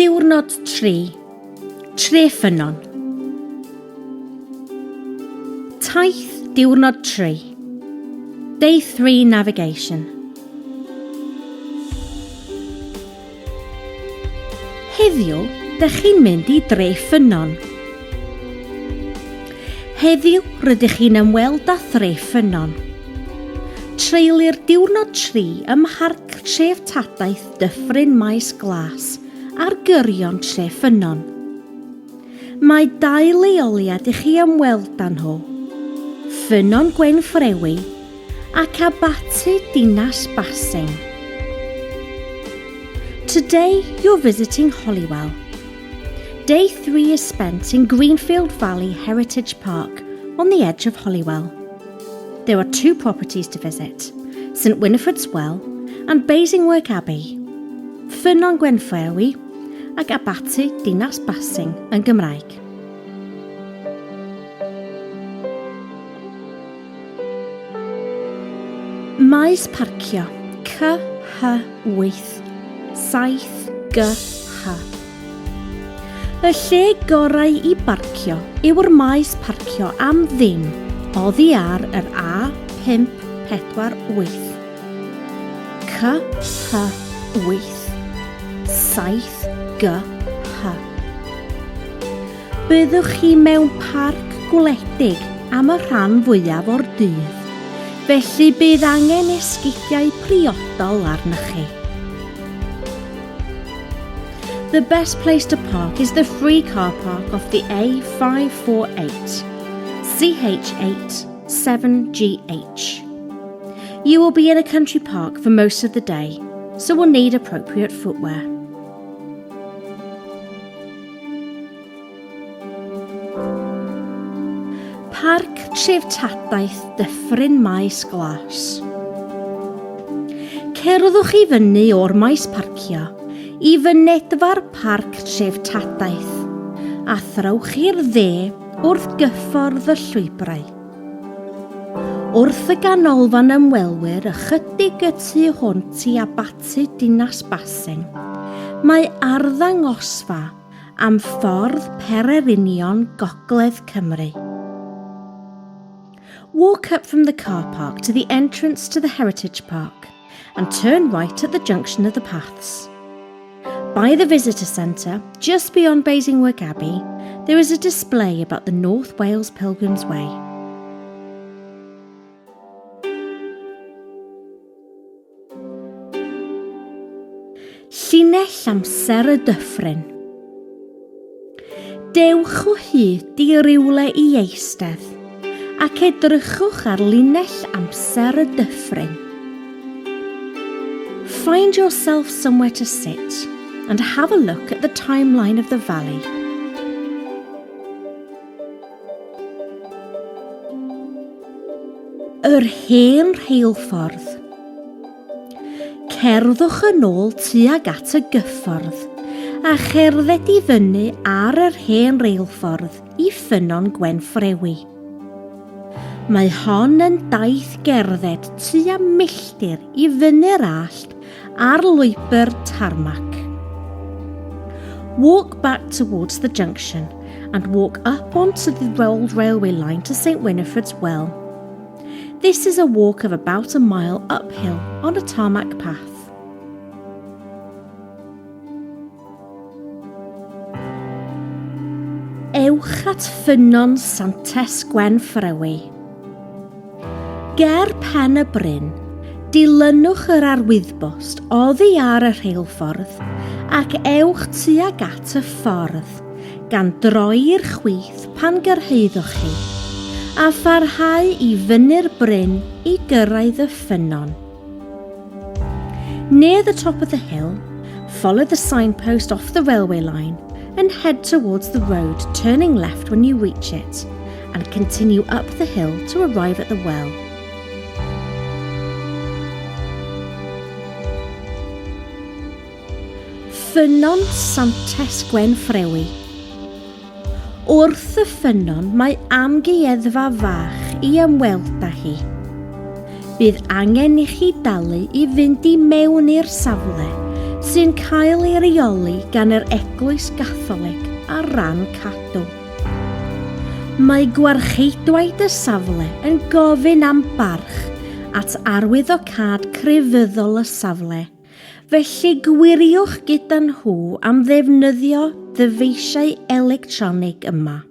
Diwrnod 3. Tre ffynnon. Taith, Diwrnod 3. Day 3 Navigation. Heddiw, dych chi'n mynd i dre ffynnon. Heddiw, rydych chi'n ymweld â thre ffynnon. Treulir Diwrnod 3 ym mharc tref Taith Dyffryn Maes Glas ar gyrion tre ffynnon. Mae 2 leoliad i chi ymweld â nhw, Ffynnon Gwen Frewi ac Abati Dinas Basing. Today you're visiting Holywell. Day 3 is spent in Greenfield Valley Heritage Park on the edge of Holywell. There are 2 properties to visit, St Winifred's Well and Basingwork Abbey, Ffynnon Gwen Frewi ac Abati Dinas Basing yn Gymraeg. Maes parcio CH8 7GH. Y lle gorau i barcio yw'r maes parcio am ddim oddi ar yr A548. CH8 7GH. Byddwch chi mewn parc gwledig am y rhan fwyaf o'r dydd, felly bydd angen esgidiau priodol arnoch chi. The best place to park is the free car park off the A548, CH8 7GH. You will be in a country park for most of the day, so will need appropriate footwear. Parc tref Taith Dyffryn Maes Glas. Cerddwch i fyny o'r maes parcio i fynedfa'r parc tref Taith a throwch i'r dde wrth gyffordd y llwybrau. Wrth y ganolfan ymwelwyr ychydig y tu hwnt i Abati Dinas Basing, mae arddangosfa am ffordd Pererinion Gogledd Cymru. Walk up from the car park to the entrance to the Heritage Park and turn right at the junction of the paths. By the visitor centre, just beyond Basingwork Abbey, there is a display about the North Wales Pilgrim's Way. Llinell amser y dyffryn. Dewch o hyd i rywle i eistedd ac edrychwch ar linell amser y dyffryn. Find yourself somewhere to sit and have a look at the timeline of the valley. Yr hen rheilffordd. Cerddwch yn ôl tuag at y gyffordd a cherdded i fyny ar yr hen reilffordd i Ffynnon Gwen Frewi. Mae hon yn daith gerdded tua milltir i fyny'r allt ar lwybr tarmac. Walk back towards the junction and walk up onto the old railway line to St Winifred's Well. This is a walk of about a mile uphill on a tarmac path. Ewch at Ffynnon Santes Gwen Frewi. Ger pen y bryn, dilynwch yr arwyddbost oddi ar y rheilffordd ac ewch tuag at y ffordd gan droi'r chwith pan gyrhaeddwch chi a pharhau i fyny'r bryn i gyrraedd y ffynnon. Near the top of the hill, follow the signpost off the railway line and head towards the road, turning left when you reach it, and continue up the hill to arrive at the well. Ffynnon Santes Gwen Frewi. Wrth y ffynnon mae amgueddfa fach i ymweld â hi. Bydd angen i chi dalu i fynd i mewn i'r safle sy'n cael ei reoli gan yr Eglwys Gatholig ar ran cadw. Mae gwarcheidwaid y safle yn gofyn am barch at arwyddocâd crefyddol y safle, felly gwiriwch gyda nhw am ddefnyddio ddyfeisiau electronig yma.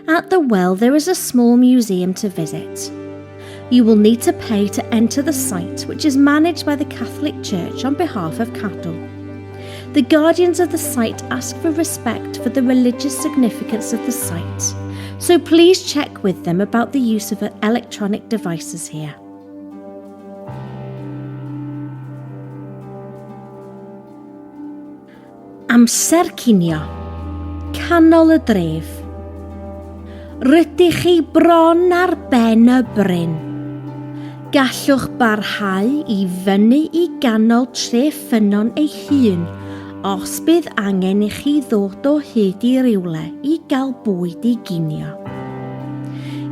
At the well, there is a small museum to visit. You will need to pay to enter the site, which is managed by the Catholic Church on behalf of Cadw. The guardians of the site ask for respect for the religious significance of the site, so please check with them about the use of electronic devices here. Amser cinio, canol y dref. Rydych chi bron ar ben y bryn. Gallwch barhau i fyny i ganol tre ffynon ei hun os bydd angen i chi ddod o hyd i rywle i gael bwyd i ginio.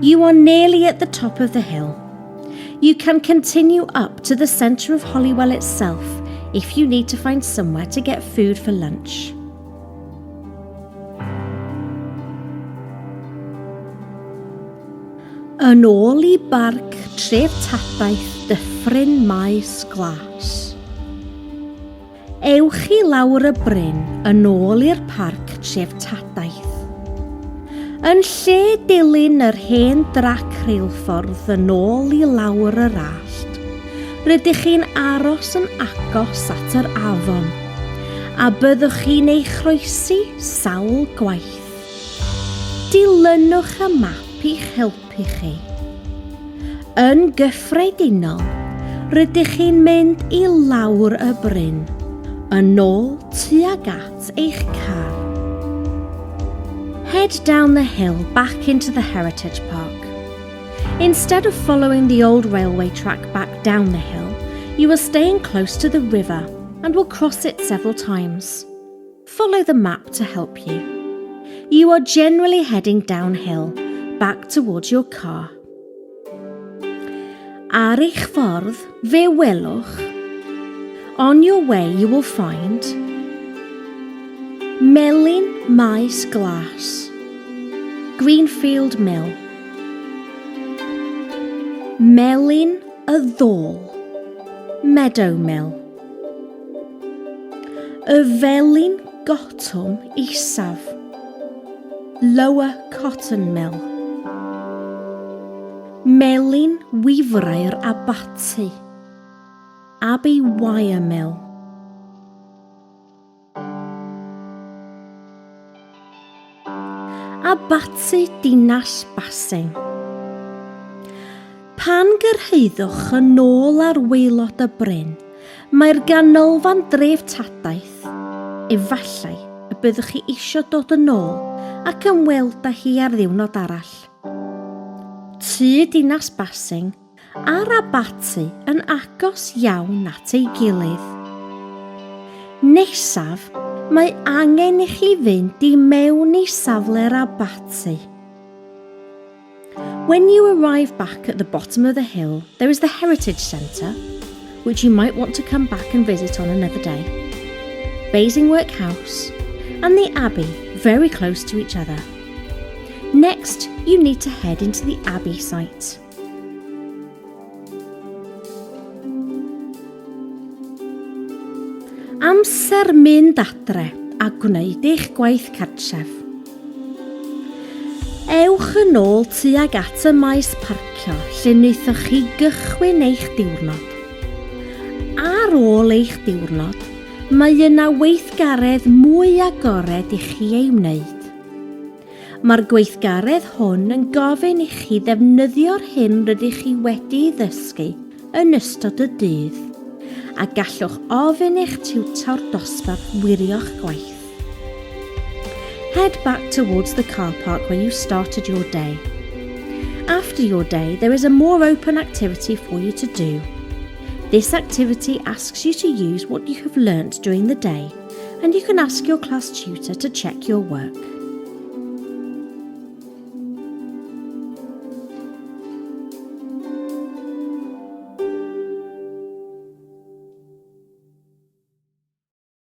You are nearly at the top of the hill. You can continue up to the centre of Holywell itself if you need to find somewhere to get food for lunch. Yn ôl i barc tref Taith Dyffryn Maes Glas. Ewch i lawr y bryn yn ôl i'r parc tref Taith. Yn lle dilyn yr hen drac rheilffordd yn ôl i lawr yr allt, rydych chi'n aros yn agos at yr afon, a byddwch chi'n ei chroesi sawl gwaith. Dilynwch y map i'ch helpu chi. Yn gyffredinol, rydych chi'n mynd i lawr y bryn, yn ôl tuag at eich car. Head down the hill back into the Heritage Park. Instead of following the old railway track back down the hill, you are staying close to the river and will cross it several times. Follow the map to help you. You are generally heading downhill, back towards your car. Ar eich ffordd, fe welwch. On your way you will find Melin Maes Glas, Greenfield Mill, Melin y Ddôl, Meadow Mill, y Felin Gotwm Isaf, Lower Cotton Mill, Melin Wifrair Abati, Abbey Wire Mill. Abati Dinas Basing. Pan gyrhaeddwch yn ôl ar waelod y bryn, mae'r ganolfan dref Taith. Efallai y byddwch chi eisiau dod yn ôl ac ymweld â hi ar ddiwrnod arall. Tŷ Dinas Basing a'r Abati yn agos iawn at ei gilydd. Nesaf, mae angen i chi fynd i mewn i safle'r Abati. When you arrive back at the bottom of the hill, there is the Heritage Centre, which you might want to come back and visit on another day, Basingwork House, and the Abbey, very close to each other. Next, you need to head into the Abbey site. Amser mynd adre a gwneud eich gwaith cartref. Ewch yn ôl tuag at y maes parcio lle wnaethoch chi gychwyn eich diwrnod. Ar ôl eich diwrnod, mae yna weithgaredd mwy agored i chi ei wneud. Mae'r gweithgaredd hwn yn gofyn i chi ddefnyddio'r hyn rydych chi wedi ddysgu yn ystod y dydd, a gallwch ofyn eich tiwtor dosbarth wirio'ch gwaith. Head back towards the car park where you started your day. After your day, there is a more open activity for you to do. This activity asks you to use what you have learnt during the day, and you can ask your class tutor to check your work.